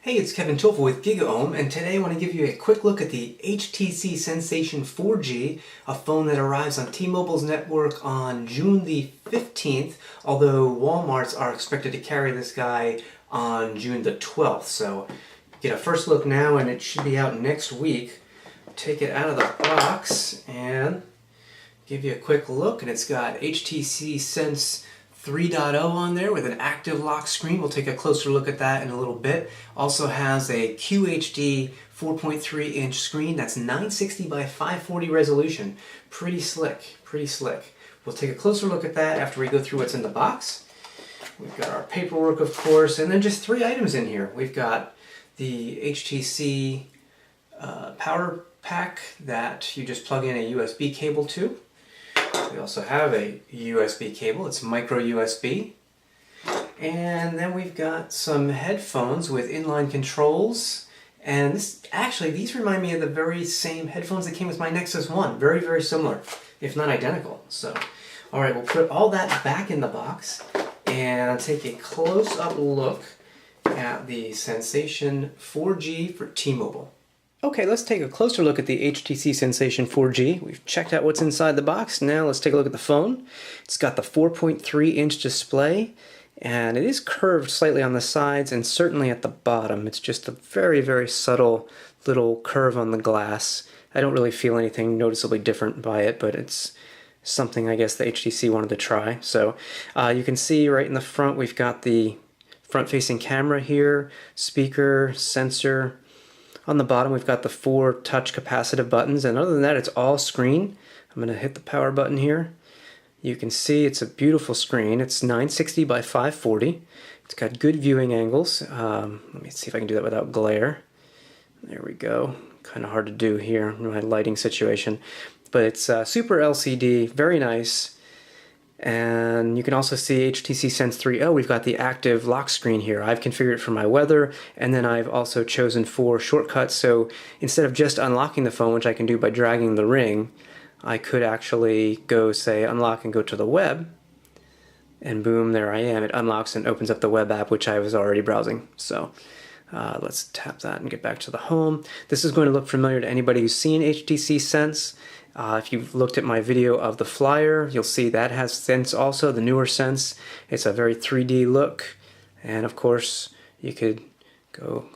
Hey, it's Kevin Tofel with GigaOhm, and today I want to give you a quick look at the HTC Sensation 4G, a phone that arrives on T-Mobile's network on June the 15th, although Walmarts are expected to carry this guy on June the 12th. So get a first look now, and it should be out next week. Take it out of the box and give you a quick look, and it's got HTC Sense 3.0 on there with an active lock screen. We'll take a closer look at that in a little bit. Also has a QHD 4.3-inch screen that's 960 by 540 resolution. Pretty slick, pretty slick. We'll take a closer look at that after we go through what's in the box. We've got our paperwork, of course, and then just 3 items in here. We've got the HTC power pack that you just plug in a USB cable to. We also have a USB cable, it's micro USB. And then we've got some headphones with inline controls. And these remind me of the very same headphones that came with my Nexus 1. Very, very similar, if not identical. So, alright, we'll put all that back in the box and take a close-up look at the Sensation 4G for T-Mobile. Okay, let's take a closer look at the HTC Sensation 4G. We've checked out what's inside the box. Now let's take a look at the phone. It's got the 4.3-inch display, and it is curved slightly on the sides and certainly at the bottom. It's just a very, very subtle little curve on the glass. I don't really feel anything noticeably different by it, but it's something I guess the HTC wanted to try. So you can see right in the front we've got the front-facing camera here, speaker, sensor. On the bottom we've got the 4 touch capacitive buttons, and other than that it's all screen. I'm going to hit the power button here. You can see it's a beautiful screen. It's 960 by 540. It's got good viewing angles. Let me see if I can do that without glare. There we go. Kind of hard to do here in my lighting situation. But it's super LCD, very nice. And you can also see HTC Sense 3.0. We've got the active lock screen here. I've configured it for my weather, and then I've also chosen 4 shortcuts. So instead of just unlocking the phone, which I can do by dragging the ring, I could actually go, say, unlock and go to the web, and boom, there I am. It unlocks and opens up the web app, which I was already browsing. So let's tap that and get back to the home. This is going to look familiar to anybody who's seen HTC Sense. If you've looked at my video of the Flyer, you'll see that has Sense also, the newer Sense. It's a very 3D look, and of course you could go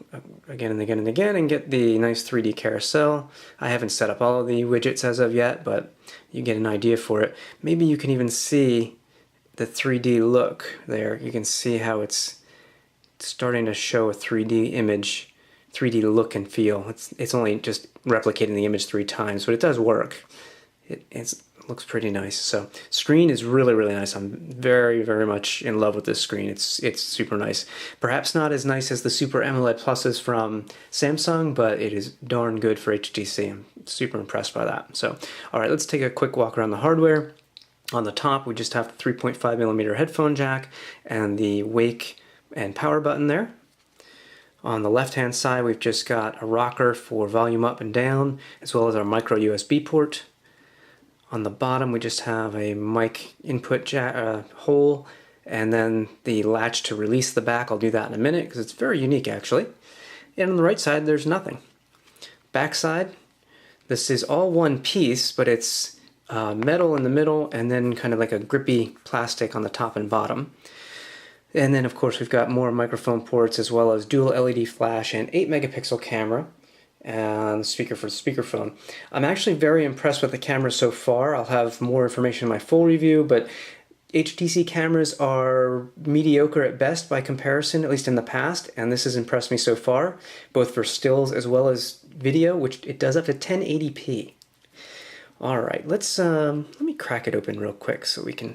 again and again and again and get the nice 3D carousel. I haven't set up all of the widgets as of yet, but you get an idea for it. Maybe you can even see the 3D look there. You can see how it's starting to show a 3D image. 3D look and feel. It's only just replicating the image 3 times, but it does work. It looks pretty nice. So screen is really, really nice. I'm very, very much in love with this screen. It's super nice. Perhaps not as nice as the Super AMOLED Pluses from Samsung, but it is darn good for HTC. I'm super impressed by that. So, all right, let's take a quick walk around the hardware. On the top, we just have the 3.5mm headphone jack and the wake and power button there. On the left-hand side, we've just got a rocker for volume up and down, as well as our micro USB port. On the bottom, we just have a mic input jack, hole, and then the latch to release the back. I'll do that in a minute, because it's very unique, actually. And on the right side, there's nothing. Back side, this is all one piece, but it's metal in the middle, and then kind of like a grippy plastic on the top and bottom. And then, of course, we've got more microphone ports as well as dual LED flash and 8-megapixel camera and speaker for the speakerphone. I'm actually very impressed with the camera so far. I'll have more information in my full review, but HTC cameras are mediocre at best by comparison, at least in the past, and this has impressed me so far, both for stills as well as video, which it does up to 1080p. All right, let me crack it open real quick so we can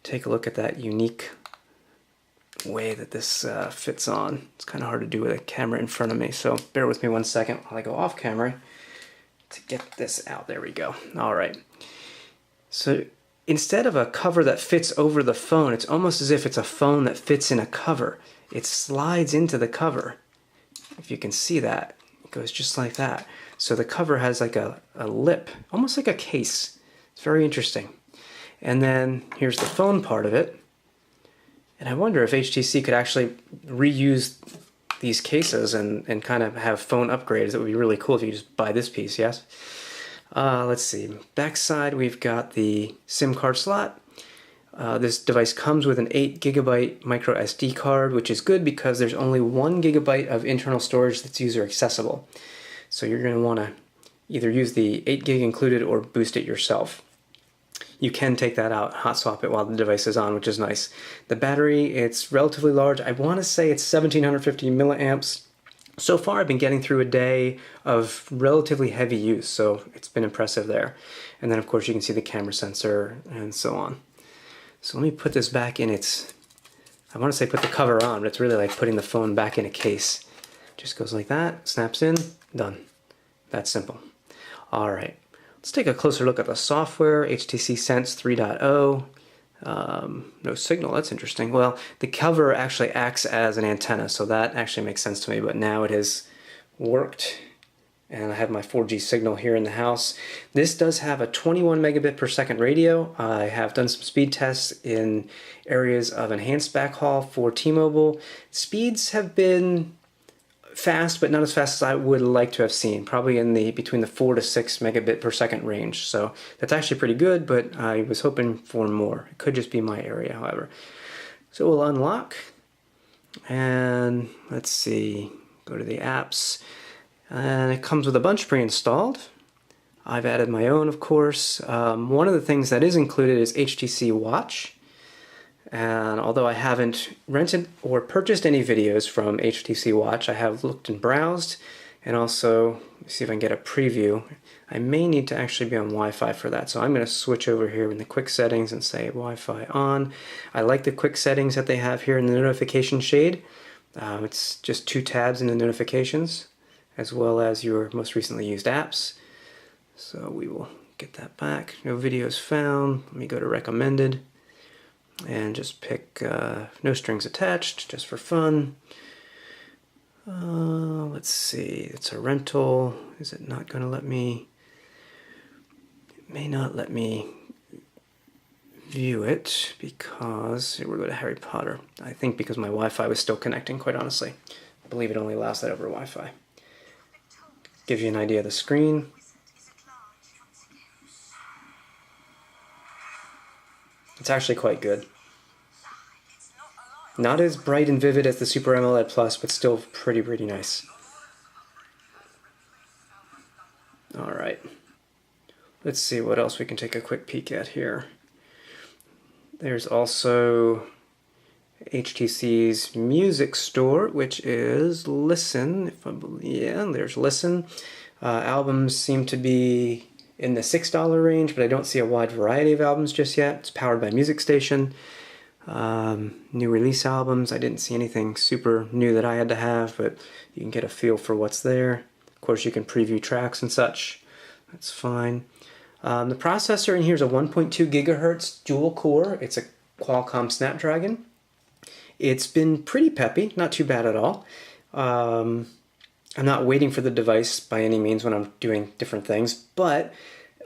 take a look at that unique way that this fits on. It's kind of hard to do with a camera in front of me, so bear with me one second while I go off camera to get this out. There we go. All right. So instead of a cover that fits over the phone, it's almost as if it's a phone that fits in a cover. It slides into the cover. If you can see that, it goes just like that. So the cover has like a lip, almost like a case. It's very interesting. And then here's the phone part of it. And I wonder if HTC could actually reuse these cases and kind of have phone upgrades. It would be really cool if you just buy this piece, yes? Let's see, backside we've got the SIM card slot. This device comes with an 8 GB micro SD card, which is good because there's only 1 GB of internal storage that's user accessible. So you're going to want to either use the 8 gig included or boost it yourself. You can take that out, hot swap it while the device is on, which is nice. The battery, it's relatively large. I want to say it's 1750 milliamps. So far I've been getting through a day of relatively heavy use, so it's been impressive there. And then of course you can see the camera sensor and so on. So let me put this back in its, I want to say put the cover on, but it's really like putting the phone back in a case. Just goes like that, snaps in, done. That's simple. All right, let's take a closer look at the software. HTC Sense 3.0. No signal, that's interesting. Well, the cover actually acts as an antenna, so that actually makes sense to me, but now it has worked and I have my 4G signal here in the house. This does have a 21 megabit per second radio. I have done some speed tests in areas of enhanced backhaul for T-Mobile. Speeds have been fast, but not as fast as I would like to have seen, probably in the between the 4 to 6 megabit per second range. So that's actually pretty good, but I was hoping for more. It could just be my area, however. So we'll unlock, and let's see, go to the apps, and it comes with a bunch pre-installed. I've added my own, of course. One of the things that is included is HTC Watch. And although I haven't rented or purchased any videos from HTC Watch, I have looked and browsed, and also, let's see if I can get a preview. I may need to actually be on Wi-Fi for that, so I'm going to switch over here in the quick settings and say Wi-Fi on. I like the quick settings that they have here in the notification shade. It's just 2 tabs in the notifications, as well as your most recently used apps. So we will get that back. No videos found. Let me go to recommended. And just pick no strings attached, just for fun. Let's see, it's a rental. Is it not going to let me? It may not let me view it because we're going to Harry Potter. I think because my Wi-Fi was still connecting, quite honestly. I believe it only allows that over Wi-Fi. Gives you an idea of the screen. It's actually quite good. Not as bright and vivid as the Super AMOLED Plus, but still pretty nice. Alright. Let's see what else we can take a quick peek at here. There's also HTC's music store, which is Listen. If I believe, yeah, there's Listen. Albums seem to be in the $6 range, but I don't see a wide variety of albums just yet. It's powered by Music Station. New release albums, I didn't see anything super new that I had to have, but you can get a feel for what's there. Of course, you can preview tracks and such. That's fine. The processor in here is a 1.2 gigahertz dual core. It's a Qualcomm Snapdragon. It's been pretty peppy, not too bad at all. I'm not waiting for the device by any means when I'm doing different things, but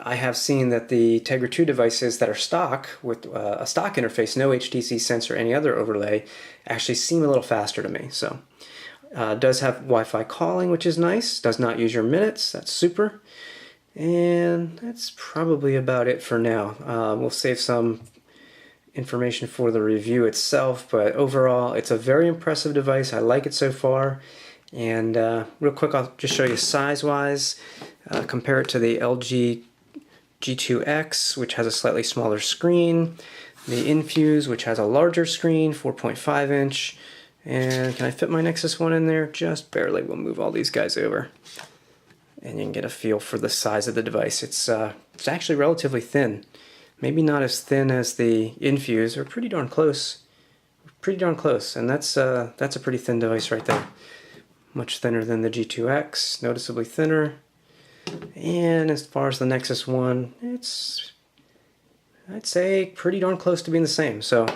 I have seen that the Tegra 2 devices that are stock, with a stock interface, no HTC Sense or any other overlay, actually seem a little faster to me. So, does have Wi-Fi calling, which is nice. Does not use your minutes, that's super. And that's probably about it for now. We'll save some information for the review itself, but overall, it's a very impressive device. I like it so far. And real quick, I'll just show you size-wise. Compare it to the LG G2X, which has a slightly smaller screen. The Infuse, which has a larger screen, 4.5 inch. And can I fit my Nexus 1 in there? Just barely. We'll move all these guys over. And you can get a feel for the size of the device. It's actually relatively thin. Maybe not as thin as the Infuse, or pretty darn close. Pretty darn close, and that's a pretty thin device right there. Much thinner than the G2X, noticeably thinner. And as far as the Nexus 1, it's, I'd say, pretty darn close to being the same. So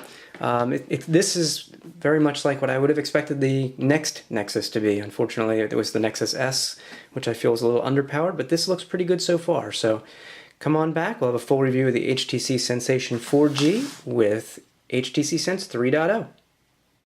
this is very much like what I would have expected the next Nexus to be. Unfortunately, it was the Nexus S, which I feel is a little underpowered, but this looks pretty good so far. So come on back, we'll have a full review of the HTC Sensation 4G with HTC Sense 3.0.